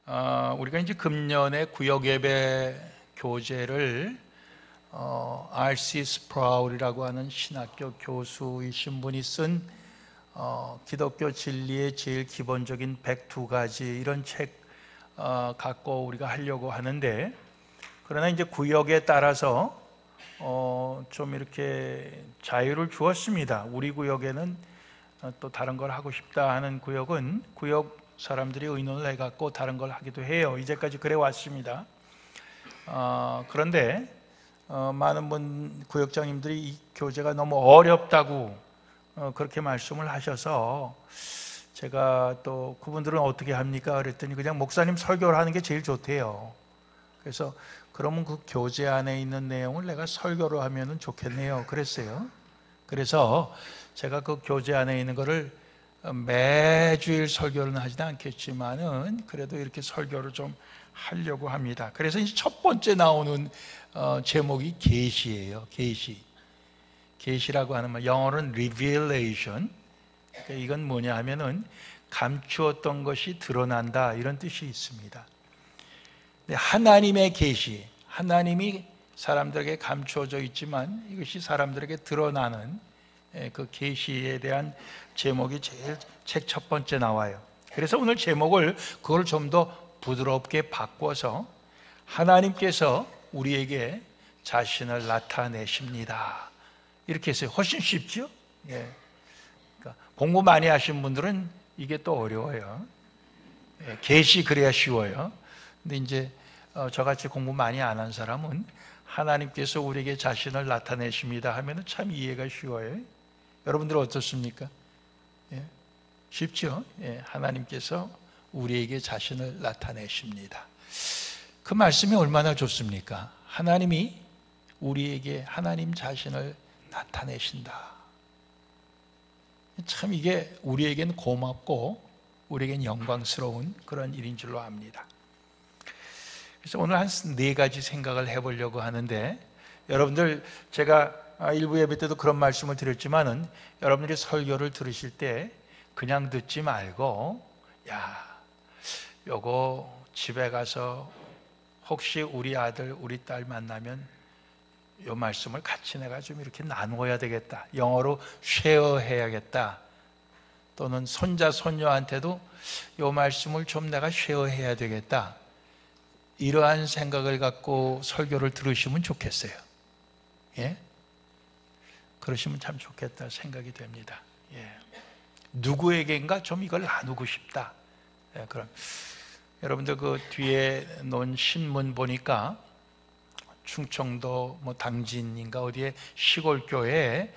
우리가 이제 금년에 구역예배 교재를 R.C. 스프라울이라고 하는 신학교 교수이신 분이 쓴 기독교 진리의 제일 기본적인 102가지 이런 책 갖고 우리가 하려고 하는데, 그러나 이제 구역에 따라서 좀 이렇게 자유를 주었습니다. 우리 구역에는 또 다른 걸 하고 싶다 하는 구역은 구역 사람들이 의논을 해갖고 다른 걸 하기도 해요. 이제까지 그래 왔습니다. 그런데 많은 분 구역장님들이 이 교재가 너무 어렵다고 그렇게 말씀을 하셔서 제가 또 그분들은 어떻게 합니까? 그랬더니 그냥 목사님 설교를 하는 게 제일 좋대요. 그래서 그러면 그 교재 안에 있는 내용을 내가 설교로 하면 좋겠네요. 그랬어요. 그래서 제가 그 교재 안에 있는 거를 매주일 설교는 하지는 않겠지만은 그래도 이렇게 설교를 좀 하려고 합니다. 그래서 이제 첫 번째 나오는 제목이 계시예요. 계시라고 하는 말, 영어로는 revelation. 그러니까 이건 뭐냐 하면은 감추었던 것이 드러난다, 이런 뜻이 있습니다. 하나님의 계시, 하나님이 사람들에게 감추어져 있지만 이것이 사람들에게 드러나는 그 계시에 대한 제목이 제일 책 첫 번째 나와요. 그래서 오늘 제목을 그걸 좀 더 부드럽게 바꿔서 하나님께서 우리에게 자신을 나타내십니다, 이렇게 했어요. 훨씬 쉽죠? 예. 그러니까 공부 많이 하신 분들은 이게 또 어려워요. 예, 계시 그래야 쉬워요. 근데 이제 저같이 공부 많이 안 한 사람은 하나님께서 우리에게 자신을 나타내십니다 하면 참 이해가 쉬워요. 여러분들 어떻습니까? 예, 쉽죠? 예, 하나님께서 우리에게 자신을 나타내십니다. 그 말씀이 얼마나 좋습니까? 하나님이 우리에게 하나님 자신을 나타내신다. 참 이게 우리에겐 고맙고 우리에겐 영광스러운 그런 일인 줄로 압니다. 그래서 오늘 한 4가지 생각을 해보려고 하는데, 여러분들 제가 일부 예배 때도 그런 말씀을 드렸지만은 여러분들이 설교를 들으실 때 그냥 듣지 말고, 야, 요거 집에 가서 혹시 우리 아들 우리 딸 만나면 요 말씀을 같이 내가 좀 이렇게 나누어야 되겠다, 영어로 쉐어해야겠다, 또는 손자 손녀한테도 요 말씀을 좀 내가 쉐어해야 되겠다, 이러한 생각을 갖고 설교를 들으시면 좋겠어요. 예? 그러시면 참 좋겠다 생각이 됩니다. 예. 누구에게인가 좀 이걸 나누고 싶다. 예, 그럼 여러분들 그 뒤에 놓은 신문 보니까 충청도 뭐 당진인가 어디에 시골교회에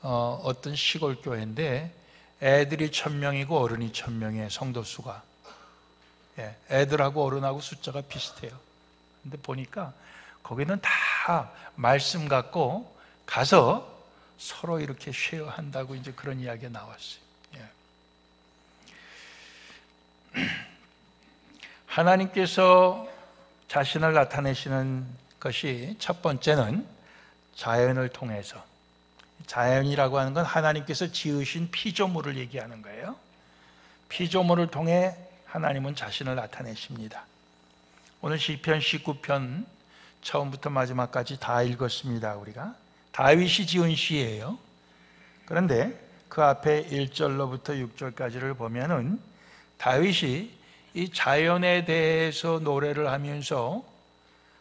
어떤 시골교회인데 애들이 1000명이고 어른이 1000명이에요. 성도수가. 예, 애들하고 어른하고 숫자가 비슷해요. 근데 보니까 거기는 다 말씀 갖고 가서 서로 이렇게 쉐어한다고 이제 그런 이야기가 나왔어요. 예. 하나님께서 자신을 나타내시는 것이 첫 번째는 자연을 통해서, 자연이라고 하는 건 하나님께서 지으신 피조물을 얘기하는 거예요. 피조물을 통해 하나님은 자신을 나타내십니다. 오늘 시편 19편 처음부터 마지막까지 다 읽었습니다. 우리가 다윗이 지은 시예요. 그런데 그 앞에 1절로부터 6절까지를 보면은 다윗이 이 자연에 대해서 노래를 하면서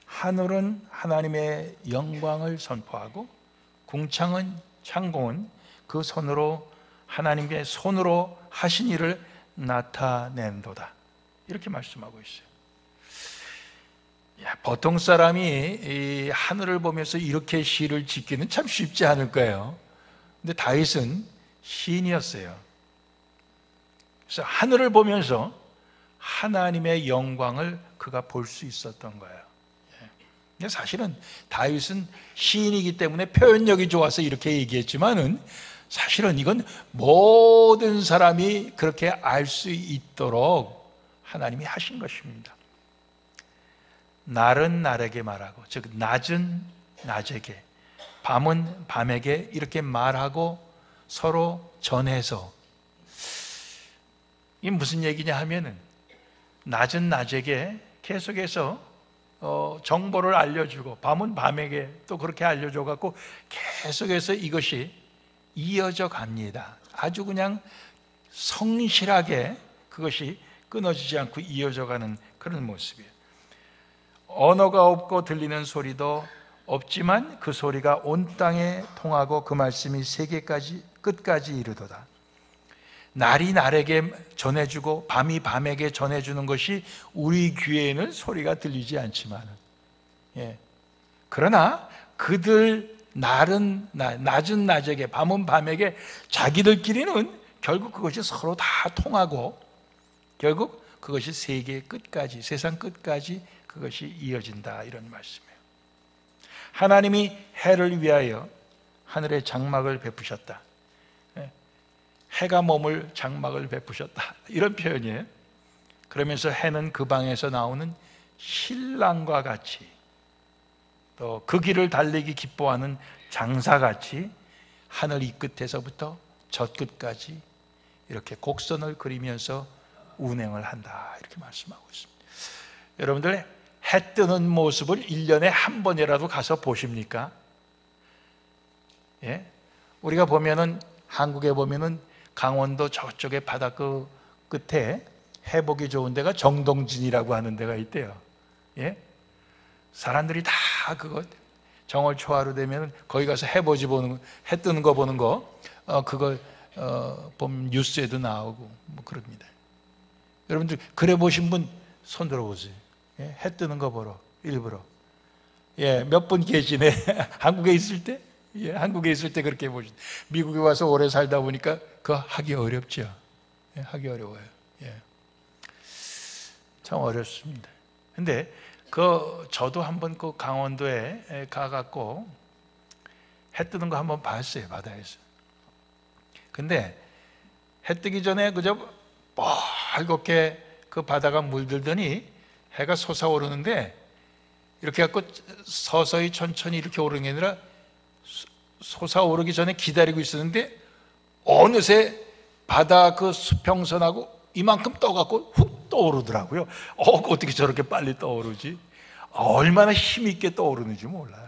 하늘은 하나님의 영광을 선포하고 창공은 그 손으로 하나님의 손으로 하신 일을 나타낸도다, 이렇게 말씀하고 있어요. 야, 보통 사람이 이 하늘을 보면서 이렇게 시를 짓기는 참 쉽지 않을 거예요. 근데 다윗은 시인이었어요. 그래서 하늘을 보면서 하나님의 영광을 그가 볼 수 있었던 거예요. 예. 사실은 다윗은 시인이기 때문에 표현력이 좋아서 이렇게 얘기했지만은 사실은 이건 모든 사람이 그렇게 알 수 있도록 하나님이 하신 것입니다. 날은 날에게 말하고, 즉 낮은 낮에게, 밤은 밤에게 이렇게 말하고 서로 전해서, 이게 무슨 얘기냐 하면은 낮은 낮에게 계속해서 정보를 알려주고 밤은 밤에게 또 그렇게 알려줘 갖고 계속해서 이것이 이어져 갑니다. 아주 그냥 성실하게 그것이 끊어지지 않고 이어져 가는 그런 모습이에요. 언어가 없고 들리는 소리도 없지만 그 소리가 온 땅에 통하고 그 말씀이 세계까지 끝까지 이르도다. 날이 날에게 전해주고 밤이 밤에게 전해주는 것이 우리 귀에는 소리가 들리지 않지만, 그러나 그들 낮은 낮에게 밤은 밤에게 자기들끼리는 결국 그것이 서로 다 통하고 결국 그것이 세계 끝까지, 세상 끝까지 그것이 이어진다, 이런 말씀이에요. 하나님이 해를 위하여 하늘에 장막을 베푸셨다. 해가 머물 장막을 베푸셨다, 이런 표현이에요. 그러면서 해는 그 방에서 나오는 신랑과 같이, 또 그 길을 달리기 기뻐하는 장사같이 하늘 이 끝에서부터 저 끝까지 이렇게 곡선을 그리면서 운행을 한다, 이렇게 말씀하고 있습니다. 여러분들 해 뜨는 모습을 1년에 한 번이라도 가서 보십니까? 우리가 보면은, 한국에 보면은 강원도 저쪽에 바다 그 끝에 해 보기 좋은 데가 정동진이라고 하는 데가 있대요. 사람들이 다 그거 정월 초하루 되면 거기 가서 해 뜨는 거 보는 거, 그거 보면 뉴스에도 나오고 뭐 그럽니다. 여러분들 그래 보신 분 손 들어보세요. 해 뜨는 거 보러 일부러. 몇 분 계시네. 한국에 있을 때, 한국에 있을 때 그렇게 보시. 미국에 와서 오래 살다 보니까 그거 하기 어렵죠. 하기 어려워요. 참 어렵습니다. 근데 저도 한번 그 강원도에 가갖고 해 뜨는 거 한번 봤어요, 바다에서. 근데 해 뜨기 전에 그저 빨갛게 그 바다가 물들더니 해가 솟아오르는데, 이렇게 갖고 서서히 천천히 이렇게 오르는 게 아니라 솟아오르기 전에 기다리고 있었는데 어느새 바다 그 수평선하고 이만큼 떠갖고 훅 떠오르더라고요. 어떻게 저렇게 빨리 떠오르지? 얼마나 힘있게 떠오르는지 몰라요.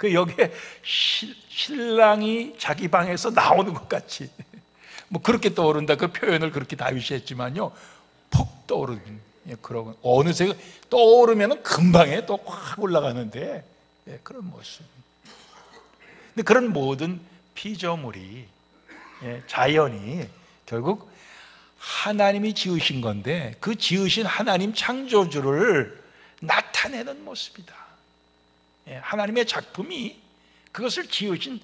여기에 신랑이 자기 방에서 나오는 것 같이 뭐 그렇게 떠오른다, 그 표현을 그렇게 다윗이 했지만요, 푹 떠오르는, 그러고 어느새 떠오르면 금방에 또 확 올라가는데, 그런 모습. 근데 그런 모든 피조물이, 자연이 결국 하나님이 지으신 건데, 그 지으신 하나님 창조주를 나타내는 모습이다. 하나님의 작품이 그것을 지으신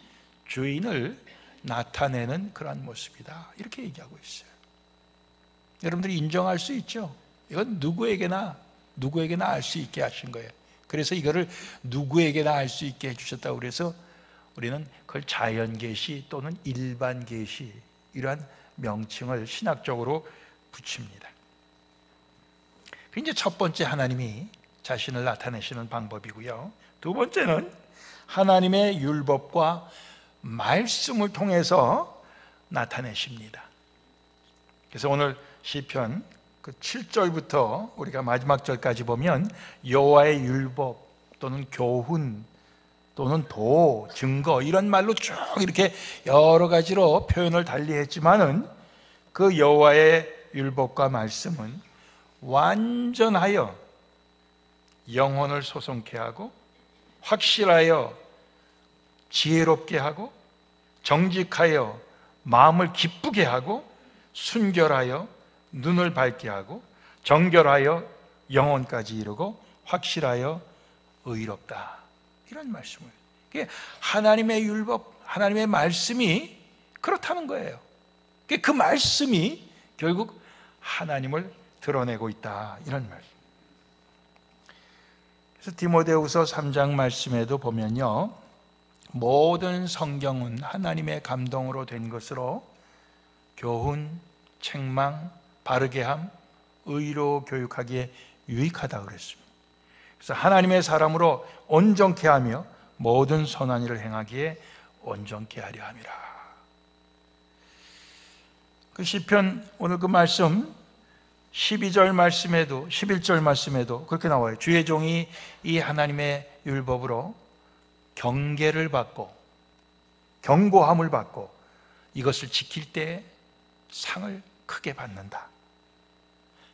주인을 나타내는 그러한 모습이다, 이렇게 얘기하고 있어요. 여러분들이 인정할 수 있죠? 이건 누구에게나 알 수 있게 하신 거예요. 그래서 이거를 누구에게나 알 수 있게 해주셨다고 그래서 우리는 그걸 자연계시 또는 일반계시, 이러한 명칭을 신학적으로 붙입니다. 이제 첫 번째, 하나님이 자신을 나타내시는 방법이고요. 두 번째는 하나님의 율법과 말씀을 통해서 나타내십니다. 그래서 오늘 시편 그 7절부터 우리가 마지막 절까지 보면 여호와의 율법 또는 교훈 또는 도, 증거, 이런 말로 쭉 이렇게 여러 가지로 표현을 달리했지만은 그 여호와의 율법과 말씀은 완전하여 영혼을 소송케 하고 확실하여 지혜롭게 하고 정직하여 마음을 기쁘게 하고 순결하여 눈을 밝게 하고 정결하여 영혼까지 이루고 확실하여 의롭다, 이런 말씀을. 하나님의 율법, 하나님의 말씀이 그렇다는 거예요. 그 말씀이 결국 하나님을 드러내고 있다, 이런 말씀. 그래서 디모데후서 3장 말씀에도 보면요, 모든 성경은 하나님의 감동으로 된 것으로 교훈, 책망, 바르게 함, 의로 교육하기에 유익하다 그랬습니다. 그래서 하나님의 사람으로 온전케 하며 모든 선한 일을 행하기에 온전케 하려 함이라. 그 시편 오늘 그 말씀 12절 말씀에도 11절 말씀에도 그렇게 나와요. 주의 종이 이 하나님의 율법으로 경계를 받고 경고함을 받고 이것을 지킬 때 상을 크게 받는다.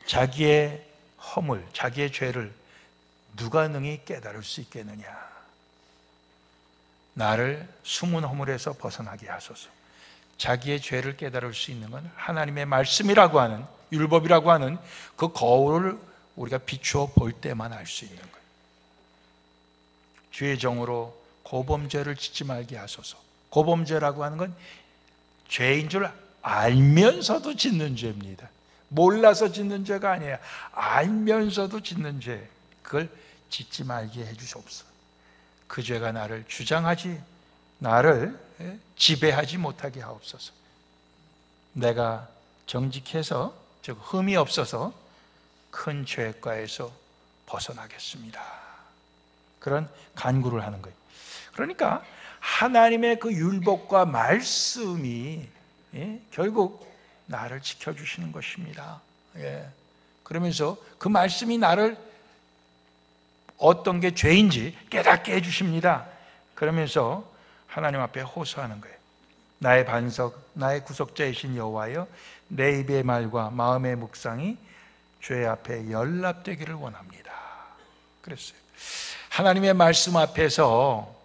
자기의 허물, 자기의 죄를 누가 능히 깨달을 수 있겠느냐. 나를 숨은 허물에서 벗어나게 하소서. 자기의 죄를 깨달을 수 있는 건 하나님의 말씀이라고 하는, 율법이라고 하는 그 거울을 우리가 비추어 볼 때만 알 수 있는 거예요. 주의 종으로 고범죄를 짓지 말게 하소서. 고범죄라고 하는 건 죄인 줄 알면서도 짓는 죄입니다. 몰라서 짓는 죄가 아니에요. 알면서도 짓는 죄, 그걸 짓지 말게 해주시옵소서. 그 죄가 나를 주장하지, 나를 지배하지 못하게 하옵소서. 내가 정직해서, 즉 흠이 없어서 큰 죄과에서 벗어나겠습니다. 그런 간구를 하는 거예요. 그러니까 하나님의 그 율법과 말씀이 결국 나를 지켜주시는 것입니다. 그러면서 그 말씀이 나를 어떤 게 죄인지 깨닫게 해주십니다. 그러면서 하나님 앞에 호소하는 거예요. 나의 반석, 나의 구속자이신 여호와여, 내 입의 말과 마음의 묵상이 죄 앞에 연락되기를 원합니다. 그랬어요. 하나님의 말씀 앞에서,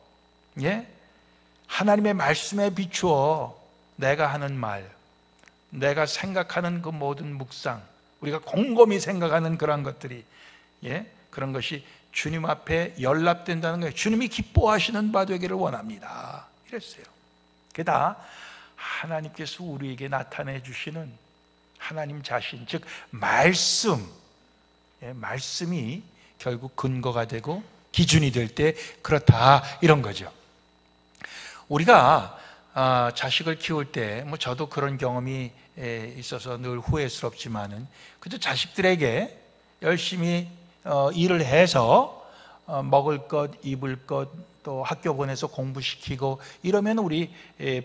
하나님의 말씀에 비추어 내가 하는 말, 내가 생각하는 그 모든 묵상, 우리가 곰곰이 생각하는 그런 것들이, 그런 것이 주님 앞에 연락된다는 거예요. 주님이 기뻐하시는 바 되기를 원합니다. 이랬어요. 그게 다 하나님께서 우리에게 나타내 주시는 하나님 자신, 즉 말씀, 말씀이 결국 근거가 되고 기준이 될 때 그렇다, 이런 거죠. 우리가 자식을 키울 때, 저도 그런 경험이 있어서 늘 후회스럽지만은, 그저 자식들에게 열심히 일을 해서 먹을 것, 입을 것, 또 학교 보내서 공부시키고 이러면 우리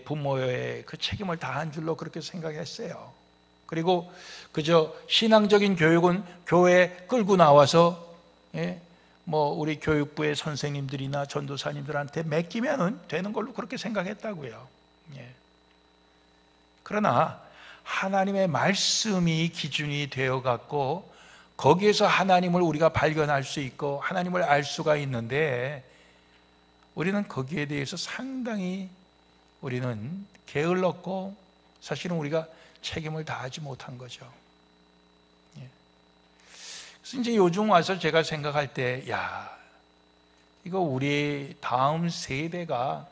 부모의 그 책임을 다한 줄로 그렇게 생각했어요. 그리고 그저 신앙적인 교육은 교회에 끌고 나와서 우리 교육부의 선생님들이나 전도사님들한테 맡기면 되는 걸로 그렇게 생각했다고요. 그러나 하나님의 말씀이 기준이 되어 갖고 거기에서 하나님을 우리가 발견할 수 있고 하나님을 알 수가 있는데, 우리는 거기에 대해서 상당히 우리는 게을렀고 사실은 우리가 책임을 다하지 못한 거죠. 그래서 이제 요즘 와서 제가 생각할 때, 이거 우리 다음 세대가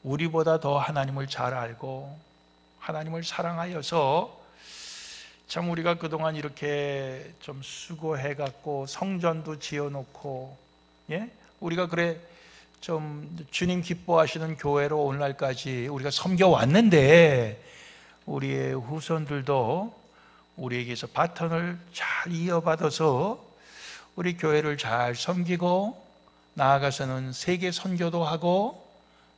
우리보다 더 하나님을 잘 알고 하나님을 사랑하여서 참 우리가 그동안 이렇게 좀 수고해갖고 성전도 지어놓고, 우리가 그래 좀 주님 기뻐하시는 교회로 오늘날까지 우리가 섬겨왔는데, 우리의 후손들도 우리에게서 바톤을 잘 이어받아서 우리 교회를 잘 섬기고 나아가서는 세계 선교도 하고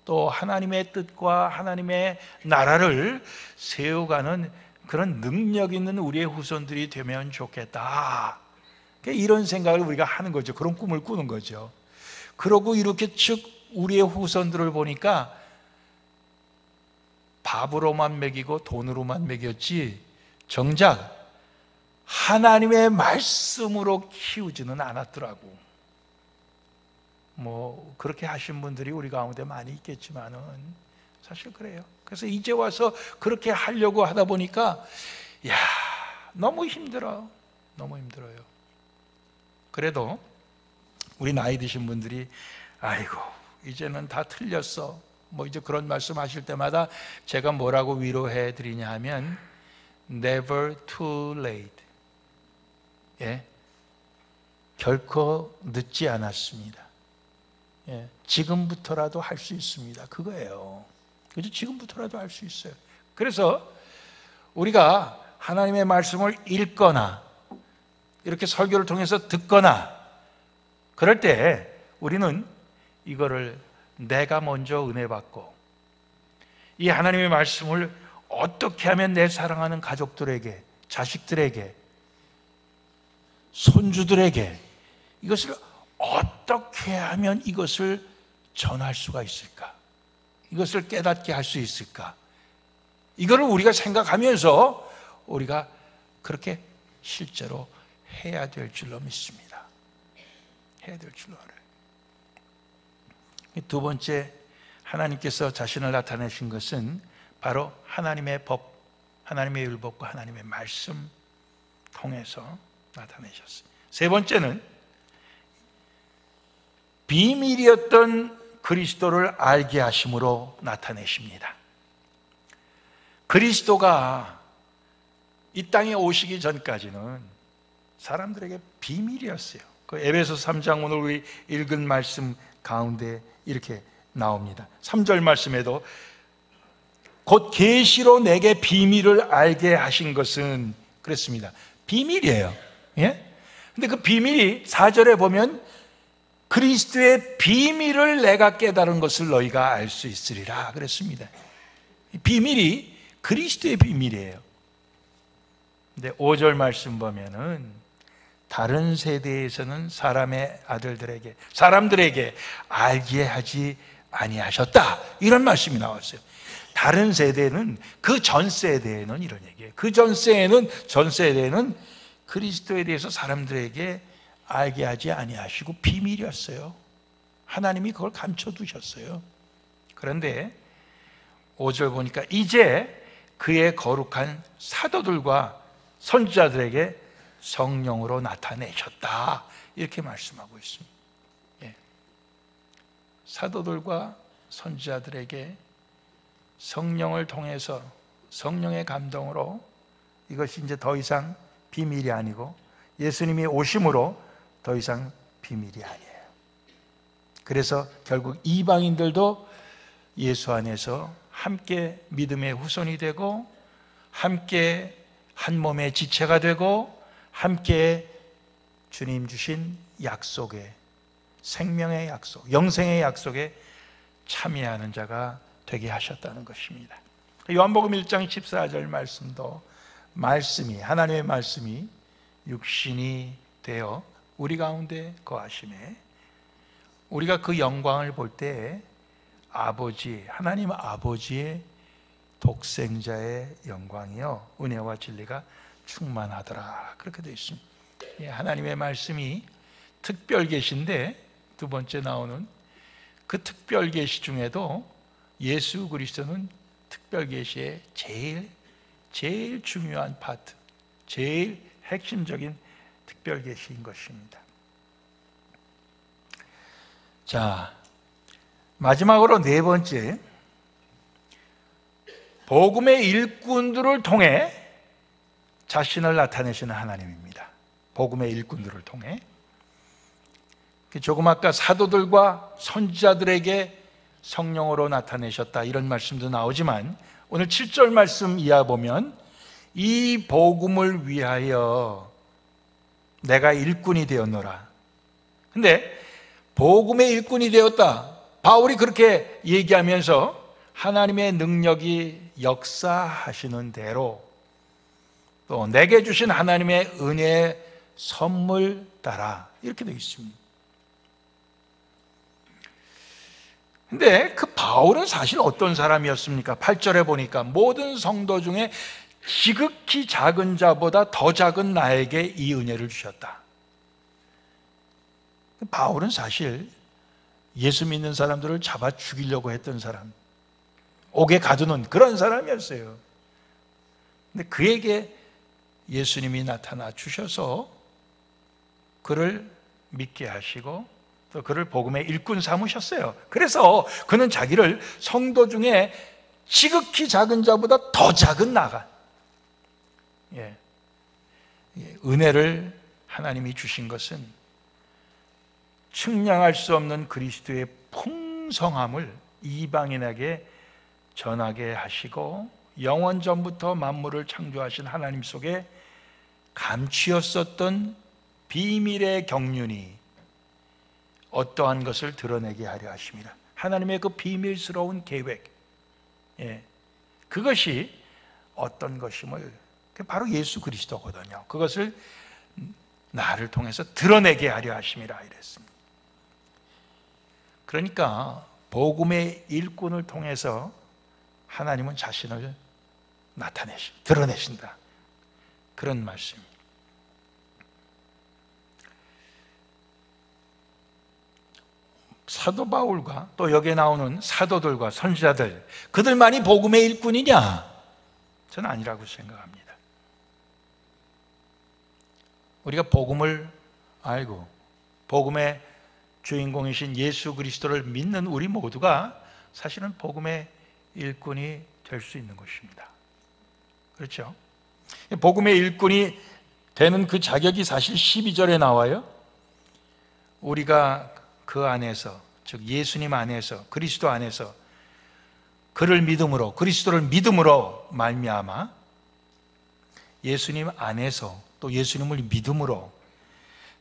또 하나님의 뜻과 하나님의 나라를 세워가는 그런 능력 있는 우리의 후손들이 되면 좋겠다. 이런 생각을 우리가 하는 거죠. 그런 꿈을 꾸는 거죠. 그러고 이렇게 즉 우리의 후손들을 보니까 밥으로만 먹이고 돈으로만 먹였지 정작 하나님의 말씀으로 키우지는 않았더라고. 그렇게 하신 분들이 우리 가운데 많이 있겠지만은 사실 그래요. 그래서 이제 와서 그렇게 하려고 하다 보니까 너무 힘들어. 너무 힘들어요. 그래도 우리 나이 드신 분들이 아이고 이제는 다 틀렸어, 이제 그런 말씀 하실 때마다 제가 뭐라고 위로해 드리냐 하면 Never too late. 결코 늦지 않았습니다. 지금부터라도 할 수 있습니다. 그거예요. 그죠? 지금부터라도 할 수 있어요. 그래서 우리가 하나님의 말씀을 읽거나 이렇게 설교를 통해서 듣거나 그럴 때 우리는 이거를 내가 먼저 은혜 받고 이 하나님의 말씀을 어떻게 하면 내 사랑하는 가족들에게, 자식들에게 손주들에게 이것을 어떻게 하면 이것을 전할 수가 있을까? 이것을 깨닫게 할 수 있을까? 이거를 우리가 생각하면서 우리가 그렇게 실제로 해야 될 줄로 믿습니다. 해야 될 줄로 알아요. 두 번째, 하나님께서 자신을 나타내신 것은 바로 하나님의 법, 하나님의 율법과 하나님의 말씀 통해서 나타내셨어요. 세 번째는 비밀이었던 그리스도를 알게 하심으로 나타내십니다. 그리스도가 이 땅에 오시기 전까지는 사람들에게 비밀이었어요. 그 에베소서 3장 오늘 우리 읽은 말씀 가운데 이렇게 나옵니다. 3절 말씀에도 곧 계시로 내게 비밀을 알게 하신 것은 그랬습니다. 비밀이에요. 예? 근데 그 비밀이 4절에 보면 그리스도의 비밀을 내가 깨달은 것을 너희가 알 수 있으리라 그랬습니다. 비밀이 그리스도의 비밀이에요. 근데 5절 말씀 보면은 다른 세대에서는 사람들에게 알게 하지 아니하셨다, 이런 말씀이 나왔어요. 다른 세대는, 그 전 세대에는 이런 얘기예요. 그 전 세대에는 그리스도에 대해서 사람들에게 알게 하지 아니하시고 비밀이었어요. 하나님이 그걸 감춰두셨어요. 그런데 5절 보니까 이제 그의 거룩한 사도들과 선지자들에게 성령으로 나타내셨다, 이렇게 말씀하고 있습니다. 예. 사도들과 선지자들에게 성령을 통해서, 성령의 감동으로, 이것이 이제 더 이상 비밀이 아니고 예수님이 오심으로 더 이상 비밀이 아니에요. 그래서 결국 이방인들도 예수 안에서 함께 믿음의 후손이 되고, 함께 한 몸의 지체가 되고, 함께 주님 주신 약속에, 생명의 약속, 영생의 약속에 참여하는 자가 되게 하셨다는 것입니다. 요한복음 1장 14절 말씀도 하나님의 말씀이 육신이 되어 우리 가운데 거하심에 우리가 그 영광을 볼 때 하나님 아버지의 독생자의 영광이요 은혜와 진리가 충만하더라, 그렇게 되어 있습니다. 하나님의 말씀이 특별 계시인데, 두 번째 나오는 그 특별 계시 중에도 예수 그리스도는 특별 계시의 제일 중요한 파트, 제일 핵심적인 특별 계시인 것입니다. 자, 마지막으로 네 번째, 복음의 일꾼들을 통해 자신을 나타내시는 하나님입니다. 복음의 일꾼들을 통해. 조금 아까 사도들과 선지자들에게 성령으로 나타내셨다, 이런 말씀도 나오지만 오늘 7절 말씀 이하 보면 이 복음을 위하여 내가 일꾼이 되었노라. 근데 복음의 일꾼이 되었다, 바울이 그렇게 얘기하면서 하나님의 능력이 역사하시는 대로 또 내게 주신 하나님의 은혜의 선물 따라, 이렇게 되어 있습니다. 근데 그 바울은 사실 어떤 사람이었습니까? 8절에 보니까 모든 성도 중에 지극히 작은 자보다 더 작은 나에게 이 은혜를 주셨다. 바울은 사실 예수 믿는 사람들을 잡아 죽이려고 했던 사람, 옥에 가두는 그런 사람이었어요. 근데 그에게 예수님이 나타나 주셔서 그를 믿게 하시고 또 그를 복음의 일꾼 삼으셨어요. 그래서 그는 자기를 성도 중에 지극히 작은 자보다 더 작은 나가, 은혜를 하나님이 주신 것은 측량할 수 없는 그리스도의 풍성함을 이방인에게 전하게 하시고, 영원 전부터 만물을 창조하신 하나님 속에 감추었었던 비밀의 경륜이 어떠한 것을 드러내게 하려 하심이라. 하나님의 그 비밀스러운 계획, 그것이 어떤 것임을, 바로 예수 그리스도거든요. 그것을 나를 통해서 드러내게 하려 하심이라 이랬습니다. 그러니까 복음의 일꾼을 통해서 하나님은 자신을 드러내신다, 그런 말씀입니다. 사도 바울과 또 여기에 나오는 사도들과 선지자들, 그들만이 복음의 일꾼이냐? 저는 아니라고 생각합니다. 우리가 복음을 알고 복음의 주인공이신 예수 그리스도를 믿는 우리 모두가 사실은 복음의 일꾼이 될 수 있는 것입니다. 그렇죠? 복음의 일꾼이 되는 그 자격이 사실 12절에 나와요. 우리가 그 안에서, 즉 예수님 안에서, 그리스도 안에서 그를 믿음으로, 그리스도를 믿음으로 말미암아 예수님 안에서 또 예수님을 믿음으로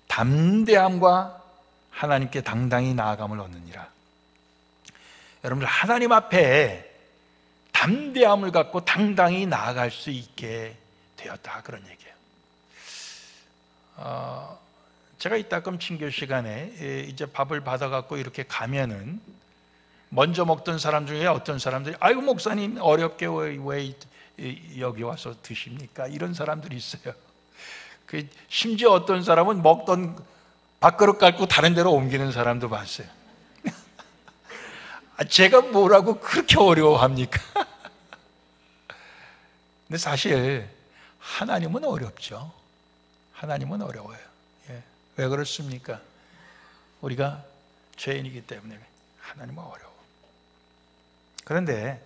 담대함과 하나님께 당당히 나아감을 얻느니라. 여러분들, 하나님 앞에 담대함을 갖고 당당히 나아갈 수 있게 되었다, 그런 얘기예요. 제가 이따금 친교 시간에 이제 밥을 받아갖고 이렇게 가면은 먼저 먹던 사람 중에 어떤 사람들이, 아이고 목사님 어렵게 왜 여기 와서 드십니까? 이런 사람들이 있어요. 심지어 어떤 사람은 먹던 밥그릇 갖고 다른 데로 옮기는 사람도 봤어요. 제가 뭐라고 그렇게 어려워합니까? 근데 사실 하나님은 어렵죠. 하나님은 어려워요. 왜 그렇습니까? 우리가 죄인이기 때문에 하나님은 어려워. 그런데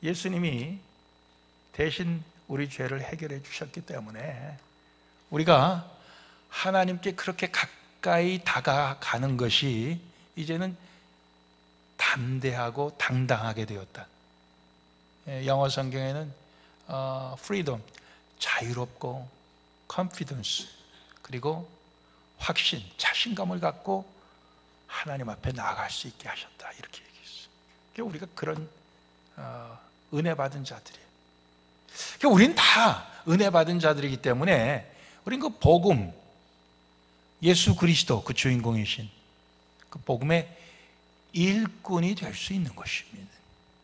예수님이 대신 우리 죄를 해결해 주셨기 때문에 우리가 하나님께 그렇게 가까이 다가가는 것이 이제는 담대하고 당당하게 되었다. 영어 성경에는 freedom, 자유롭고 confidence, 그리고 확신, 자신감을 갖고 하나님 앞에 나아갈 수 있게 하셨다, 이렇게 얘기했어요. 그러니까 우리가 그런 은혜 받은 자들이에요. 그러니까 우리는 다 은혜 받은 자들이기 때문에 우리는 그 복음, 예수 그리스도 그 주인공이신 그 복음의 일꾼이 될 수 있는 것입니다.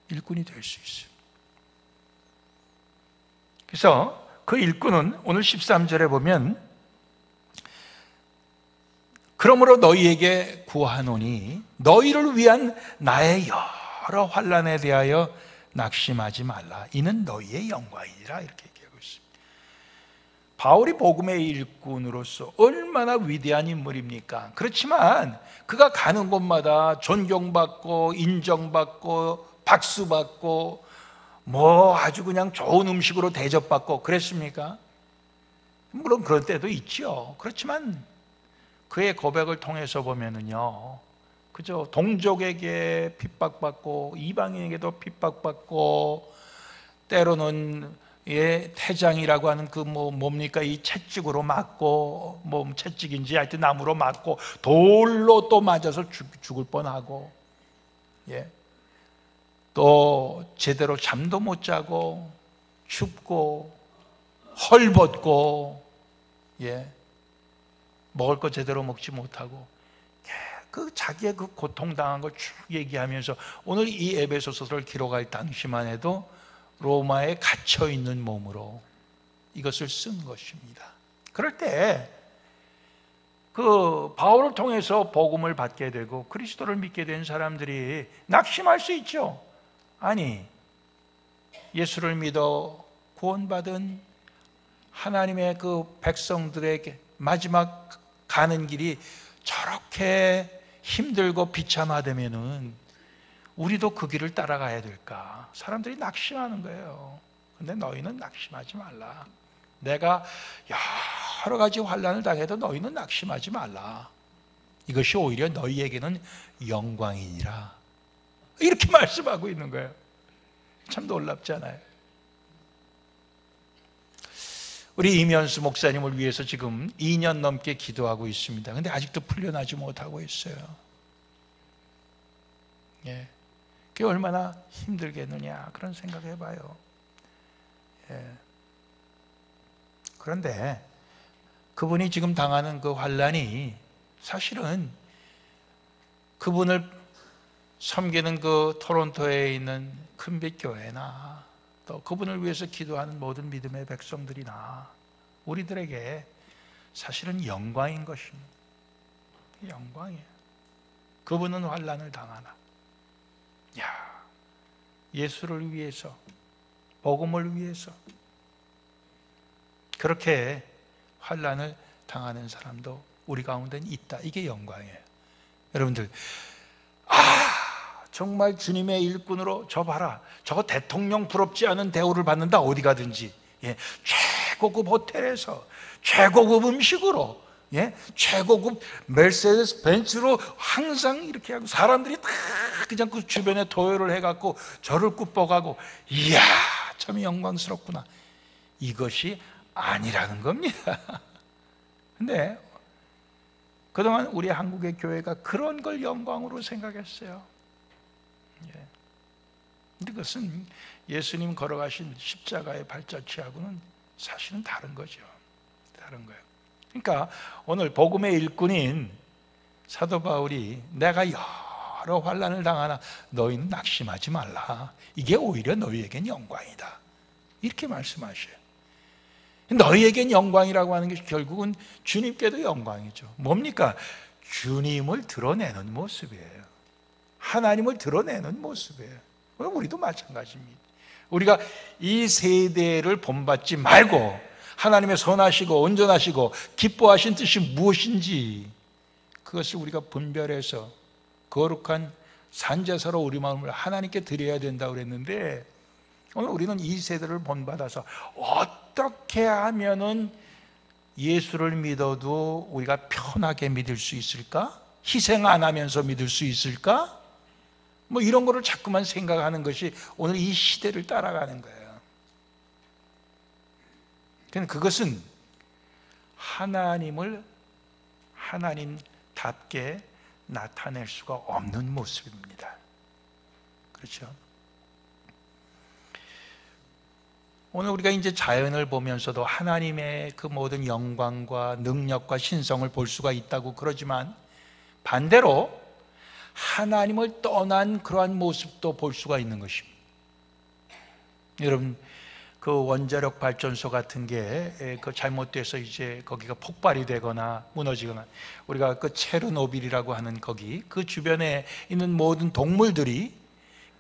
일꾼이 될 수 있어요. 그래서 그 일꾼은 오늘 13절에 보면, 그러므로 너희에게 구하노니 너희를 위한 나의 여러 환난에 대하여 낙심하지 말라. 이는 너희의 영광이라, 이렇게 얘기하고 있습니다. 바울이 복음의 일꾼으로서 얼마나 위대한 인물입니까? 그렇지만 그가 가는 곳마다 존경받고 인정받고 박수받고 뭐 아주 그냥 좋은 음식으로 대접받고 그랬습니까? 물론 그럴 때도 있죠. 그렇지만 그의 고백을 통해서 보면은요, 그저 동족에게 핍박받고 이방인에게도 핍박받고, 때로는 태장이라고 하는 그 뭡니까, 이 채찍으로 맞고, 채찍인지 하여튼 나무로 맞고 돌로 또 맞아서 죽을 뻔하고, 또 제대로 잠도 못 자고 춥고 헐벗고, 먹을 거 제대로 먹지 못하고, 그 자기의 그 고통당한 걸 쭉 얘기하면서 오늘 이 에베소서를 기록할 당시만 해도 로마에 갇혀 있는 몸으로 이것을 쓴 것입니다. 그럴 때 그 바울을 통해서 복음을 받게 되고 그리스도를 믿게 된 사람들이 낙심할 수 있죠. 아니, 예수를 믿어 구원받은 하나님의 그 백성들에게 마지막 가는 길이 저렇게 힘들고 비참하다면은 우리도 그 길을 따라가야 될까? 사람들이 낙심하는 거예요. 근데 너희는 낙심하지 말라. 내가 여러 가지 환난을 당해도 너희는 낙심하지 말라. 이것이 오히려 너희에게는 영광이니라. 이렇게 말씀하고 있는 거예요. 참 놀랍잖아요. 우리 이면수 목사님을 위해서 지금 2년 넘게 기도하고 있습니다. 근데 아직도 풀려나지 못하고 있어요. 그게 얼마나 힘들겠느냐, 그런 생각 해봐요. 그런데 그분이 지금 당하는 그 환난이 사실은 그분을 섬기는 그 토론토에 있는 큰빛 교회나 또 그분을 위해서 기도하는 모든 믿음의 백성들이나 우리들에게 사실은 영광인 것입니다. 영광이에요. 그분은 환난을 당하나, 예수를 위해서, 복음을 위해서 그렇게 환난을 당하는 사람도 우리 가운데는 있다. 이게 영광이에요. 여러분들, 정말 주님의 일꾼으로 저 봐라, 저거 대통령 부럽지 않은 대우를 받는다. 어디 가든지 최고급 호텔에서 최고급 음식으로, 최고급 메르세데스 벤츠로 항상 이렇게 하고 사람들이 다 그냥 그 주변에 도열을 해갖고 저를 굽어가고, 이야 참 영광스럽구나. 이것이 아니라는 겁니다. 근데 그동안 우리 한국의 교회가 그런 걸 영광으로 생각했어요. 근데 그것은 예수님 걸어가신 십자가의 발자취하고는 사실은 다른 거죠. 다른 거예요. 그러니까 오늘 복음의 일꾼인 사도 바울이 내가 여러 환난을 당하나 너희는 낙심하지 말라. 이게 오히려 너희에겐 영광이다. 이렇게 말씀하셔요. 너희에겐 영광이라고 하는 것이 결국은 주님께도 영광이죠. 뭡니까? 주님을 드러내는 모습이에요. 하나님을 드러내는 모습이에요. 우리도 마찬가지입니다. 우리가 이 세대를 본받지 말고 하나님의 선하시고 온전하시고 기뻐하신 뜻이 무엇인지 그것을 우리가 분별해서 거룩한 산제사로 우리 마음을 하나님께 드려야 된다고 그랬는데, 오늘 우리는 이 세대를 본받아서 어떻게 하면은 예수를 믿어도 우리가 편하게 믿을 수 있을까? 희생 안 하면서 믿을 수 있을까? 뭐 이런 거를 자꾸만 생각하는 것이 오늘 이 시대를 따라가는 거예요. 그것은 하나님을 하나님답게 나타낼 수가 없는 모습입니다. 그렇죠? 오늘 우리가 이제 자연을 보면서도 하나님의 그 모든 영광과 능력과 신성을 볼 수가 있다고 그러지만, 반대로 하나님을 떠난 그러한 모습도 볼 수가 있는 것입니다. 여러분, 그 원자력 발전소 같은 게 그 잘못돼서 이제 거기가 폭발이 되거나 무너지거나, 우리가 그 체르노빌이라고 하는 거기 그 주변에 있는 모든 동물들이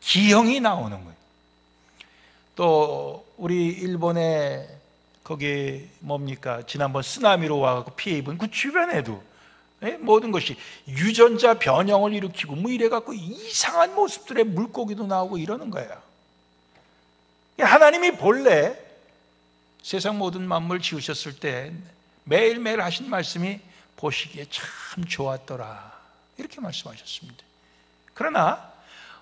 기형이 나오는 거예요. 또 우리 일본에 거기 뭡니까? 지난번 쓰나미로 와서 피해 입은 그 주변에도 모든 것이 유전자 변형을 일으키고 뭐 이래갖고 이상한 모습들의 물고기도 나오고 이러는 거예요. 하나님이 본래 세상 모든 만물 지으셨을 때 매일매일 하신 말씀이 보시기에 참 좋았더라, 이렇게 말씀하셨습니다. 그러나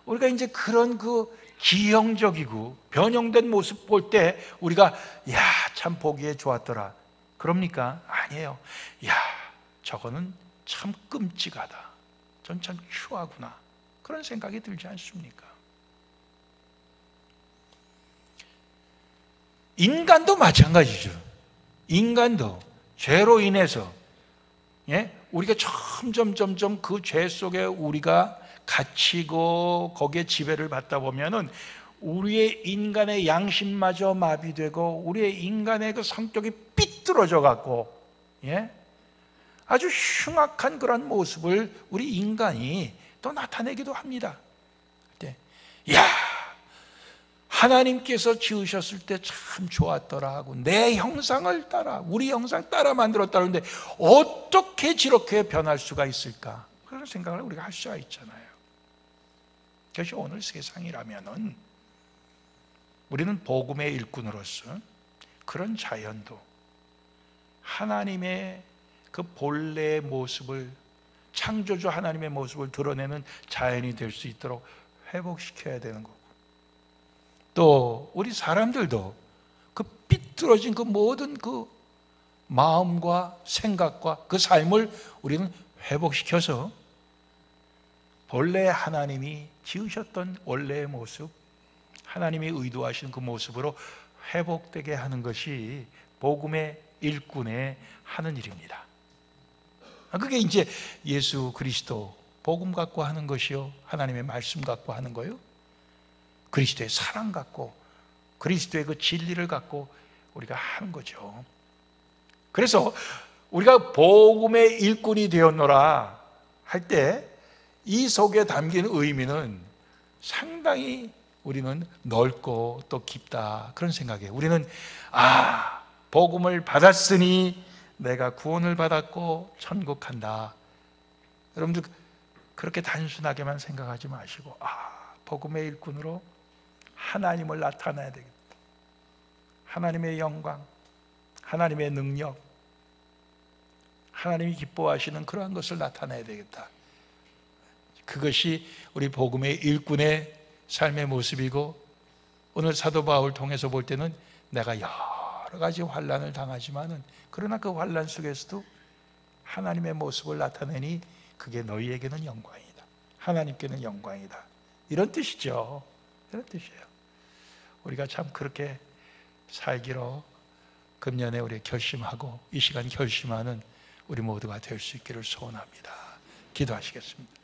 우리가 이제 그런 그 기형적이고 변형된 모습 볼 때 우리가 참 보기에 좋았더라 그럽니까? 아니에요. 저거는 참 끔찍하다, 전 참 추하구나, 그런 생각이 들지 않습니까? 인간도 마찬가지죠. 인간도 죄로 인해서 우리가 점점 그 죄 속에 우리가 갇히고 거기에 지배를 받다 보면은 우리의 인간의 양심마저 마비되고 우리의 인간의 그 성격이 삐뚤어져 갖고 아주 흉악한 그런 모습을 우리 인간이 또 나타내기도 합니다. 하나님께서 지으셨을 때 참 좋았더라 하고 내 형상을 따라, 우리 형상 따라 만들었다 그러는데 어떻게 저렇게 변할 수가 있을까? 그런 생각을 우리가 할 수가 있잖아요. 그것이 오늘 세상이라면은 우리는 복음의 일꾼으로서 그런 자연도 하나님의 그 본래의 모습을, 창조주 하나님의 모습을 드러내는 자연이 될 수 있도록 회복시켜야 되는 거고, 또 우리 사람들도 그 삐뚤어진 그 모든 그 마음과 생각과 그 삶을 우리는 회복시켜서 본래 하나님이 지으셨던 원래의 모습, 하나님이 의도하신 그 모습으로 회복되게 하는 것이 복음의 일꾼의 하는 일입니다. 그게 이제 예수 그리스도 복음 갖고 하는 것이요, 하나님의 말씀 갖고 하는 거요, 그리스도의 사랑 갖고, 그리스도의 그 진리를 갖고 우리가 하는 거죠. 그래서 우리가 복음의 일꾼이 되었노라 할 때 이 속에 담긴 의미는 상당히 우리는 넓고 또 깊다, 그런 생각이에요. 우리는 복음을 받았으니 내가 구원을 받았고 천국 간다. 여러분들 그렇게 단순하게만 생각하지 마시고, 복음의 일꾼으로 하나님을 나타내야 되겠다. 하나님의 영광, 하나님의 능력, 하나님이 기뻐하시는 그러한 것을 나타내야 되겠다. 그것이 우리 복음의 일꾼의 삶의 모습이고, 오늘 사도 바울 통해서 볼 때는 내가 여러 가지 환난을 당하지만은 그러나 그 환난 속에서도 하나님의 모습을 나타내니 그게 너희에게는 영광이다, 하나님께는 영광이다, 이런 뜻이죠. 이런 뜻이에요. 우리가 참 그렇게 살기로 금년에 우리 결심하고 이 시간 결심하는 우리 모두가 될 수 있기를 소원합니다. 기도하시겠습니다.